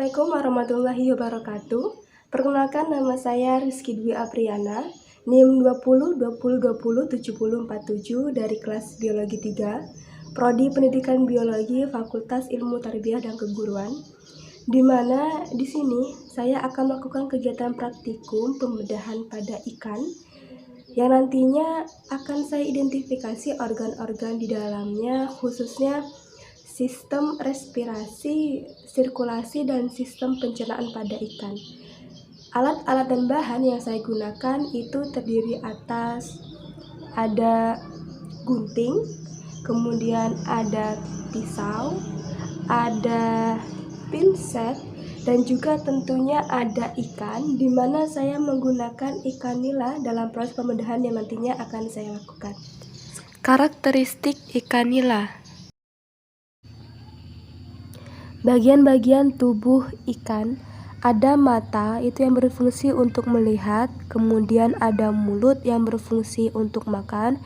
Assalamualaikum warahmatullahi wabarakatuh. Perkenalkan, nama saya Rizky Dwi Apriana, NIM 2020207047 dari kelas Biologi 3, Prodi Pendidikan Biologi Fakultas Ilmu Tarbiyah dan Keguruan. Di mana di sini saya akan melakukan kegiatan praktikum pembedahan pada ikan yang nantinya akan saya identifikasi organ-organ di dalamnya, khususnya sistem respirasi, sirkulasi, dan sistem pencernaan pada ikan. Alat-alat dan bahan yang saya gunakan itu terdiri atas ada gunting, kemudian ada pisau, ada pinset, dan juga tentunya ada ikan, di mana saya menggunakan ikan nila dalam proses pembedahan yang nantinya akan saya lakukan. Karakteristik ikan nila. Bagian-bagian tubuh ikan, ada mata itu yang berfungsi untuk melihat, kemudian ada mulut yang berfungsi untuk makan,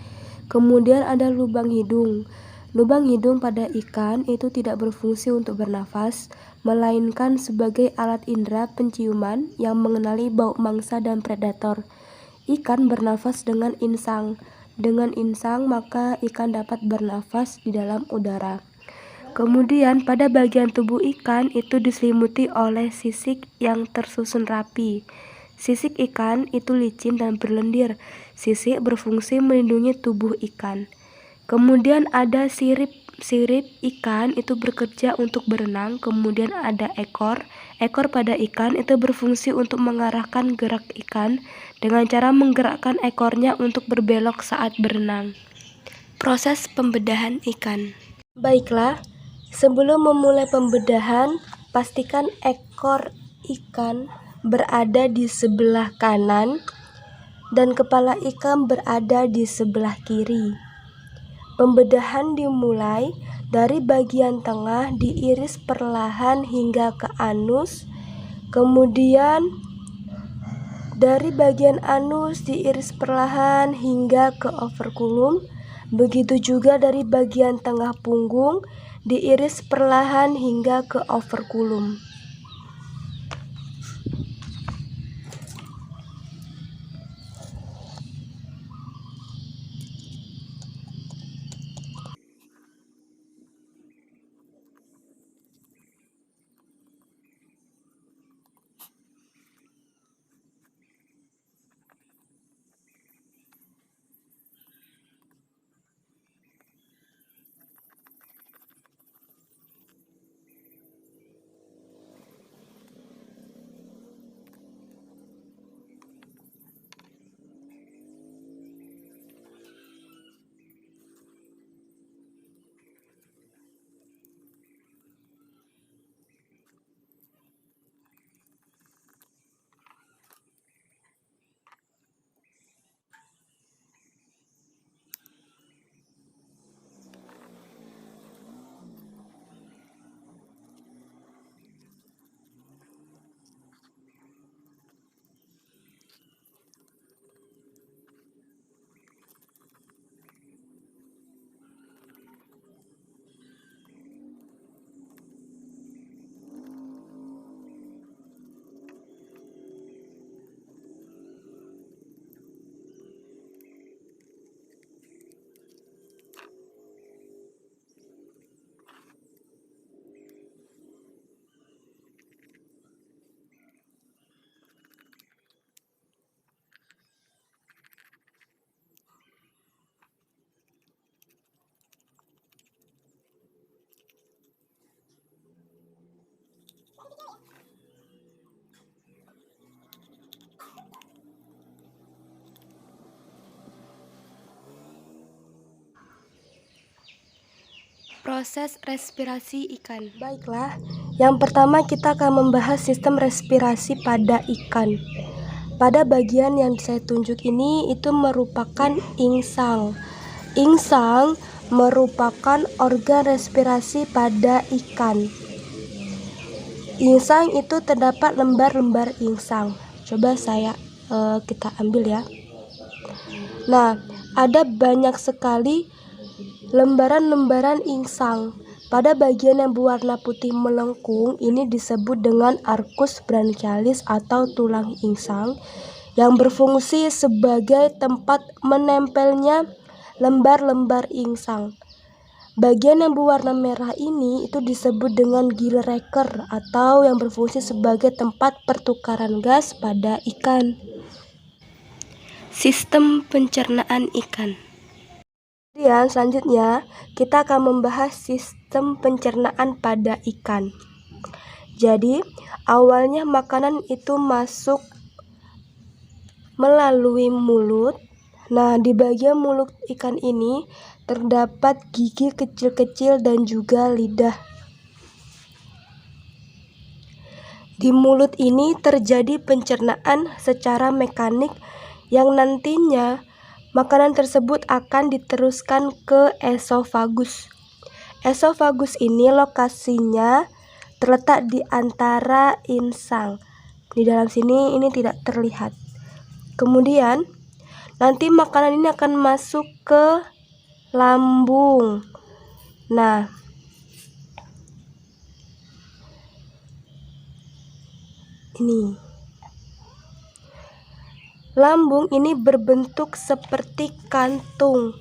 kemudian ada lubang hidung. Lubang hidung pada ikan itu tidak berfungsi untuk bernafas, melainkan sebagai alat indera penciuman yang mengenali bau mangsa dan predator. Ikan bernafas dengan insang. Dengan insang maka ikan dapat bernafas di dalam udara. Kemudian pada bagian tubuh ikan itu diselimuti oleh sisik yang tersusun rapi. Sisik ikan itu licin dan berlendir. Sisik berfungsi melindungi tubuh ikan. Kemudian ada sirip. Sirip ikan itu bekerja untuk berenang. Kemudian ada ekor. Ekor pada ikan itu berfungsi untuk mengarahkan gerak ikan dengan cara menggerakkan ekornya untuk berbelok saat berenang. Proses pembedahan ikan. Baiklah, sebelum memulai pembedahan, pastikan ekor ikan berada di sebelah kanan dan kepala ikan berada di sebelah kiri. Pembedahan dimulai dari bagian tengah, diiris perlahan hingga ke anus, kemudian dari bagian anus diiris perlahan hingga ke operkulum. Begitu juga dari bagian tengah punggung diiris perlahan hingga ke operkulum. Proses respirasi ikan. Baiklah, yang pertama kita akan membahas sistem respirasi pada ikan. Pada bagian yang saya tunjuk ini itu merupakan insang. Insang merupakan organ respirasi pada ikan. Insang itu terdapat lembar-lembar insang. Coba kita ambil ya. Nah, ada banyak sekali lembaran-lembaran insang. Pada bagian yang berwarna putih melengkung ini disebut dengan arcus branchialis atau tulang insang yang berfungsi sebagai tempat menempelnya lembar-lembar insang. Bagian yang berwarna merah ini itu disebut dengan gill raker atau yang berfungsi sebagai tempat pertukaran gas pada ikan. Sistem pencernaan ikan. Kemudian selanjutnya kita akan membahas sistem pencernaan pada ikan. Jadi awalnya makanan itu masuk melalui mulut. Nah, di bagian mulut ikan ini terdapat gigi kecil-kecil dan juga lidah. Di mulut ini terjadi pencernaan secara mekanik yang nantinya makanan tersebut akan diteruskan ke esofagus. Esofagus ini lokasinya terletak di antara insang. Di dalam sini ini tidak terlihat. Kemudian nanti makanan ini akan masuk ke lambung. Nah, ini lambung ini berbentuk seperti kantung.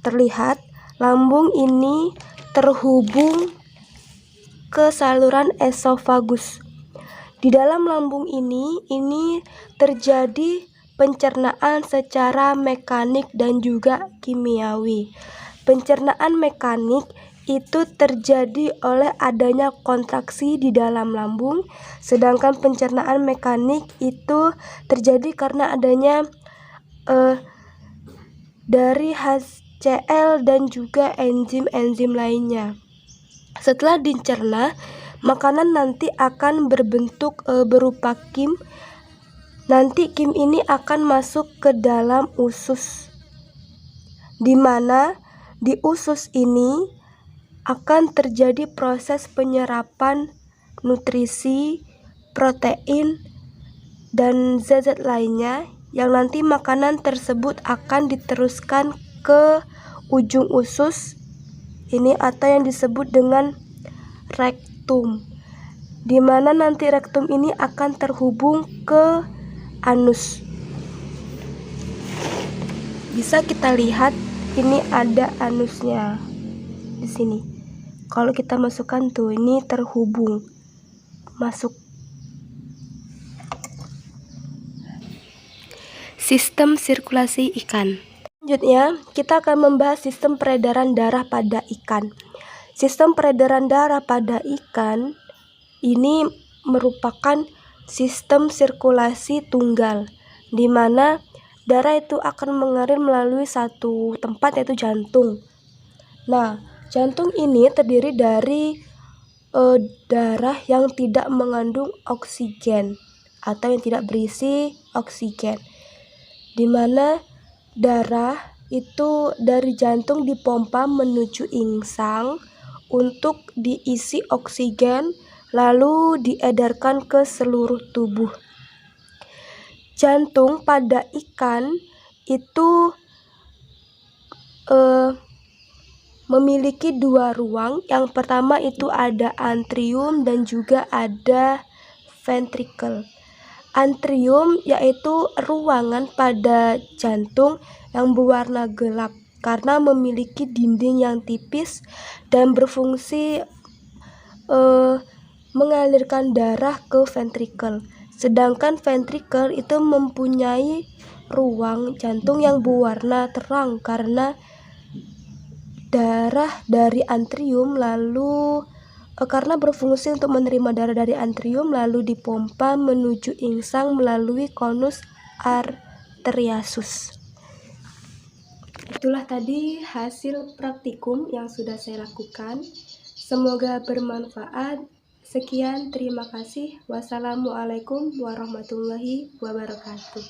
Terlihat lambung ini terhubung ke saluran esofagus. Di dalam lambung ini terjadi pencernaan secara mekanik dan juga kimiawi. Pencernaan mekanik itu terjadi oleh adanya kontraksi di dalam lambung, sedangkan pencernaan mekanik itu terjadi karena adanya dari HCl dan juga enzim-enzim lainnya. Setelah dicerna, makanan nanti akan berbentuk berupa kim. Nanti kim ini akan masuk ke dalam usus, di mana di usus ini akan terjadi proses penyerapan nutrisi, protein, dan zat-zat lainnya yang nanti makanan tersebut akan diteruskan ke ujung usus ini atau yang disebut dengan rektum, di mana nanti rektum ini akan terhubung ke anus. Bisa kita lihat ini ada anusnya di sini. Kalau kita masukkan tuh ini terhubung masuk. Sistem sirkulasi ikan. Selanjutnya kita akan membahas sistem peredaran darah pada ikan. Sistem peredaran darah pada ikan ini merupakan sistem sirkulasi tunggal, di mana darah itu akan mengalir melalui satu tempat yaitu jantung. Nah, jantung ini terdiri dari darah yang tidak mengandung oksigen atau yang tidak berisi oksigen, di mana darah itu dari jantung dipompa menuju insang untuk diisi oksigen lalu diedarkan ke seluruh tubuh. Jantung pada ikan itu memiliki dua ruang. Yang pertama itu ada antrium dan juga ada ventricle. Antrium yaitu ruangan pada jantung yang berwarna gelap karena memiliki dinding yang tipis dan berfungsi mengalirkan darah ke ventricle. Sedangkan ventricle itu mempunyai ruang jantung yang berwarna terang karena darah dari antrium lalu karena berfungsi untuk menerima darah dari antrium lalu dipompa menuju insang melalui konus arteriasus. Itulah tadi hasil praktikum yang sudah saya lakukan. Semoga bermanfaat. Sekian, terima kasih. Wassalamualaikum warahmatullahi wabarakatuh.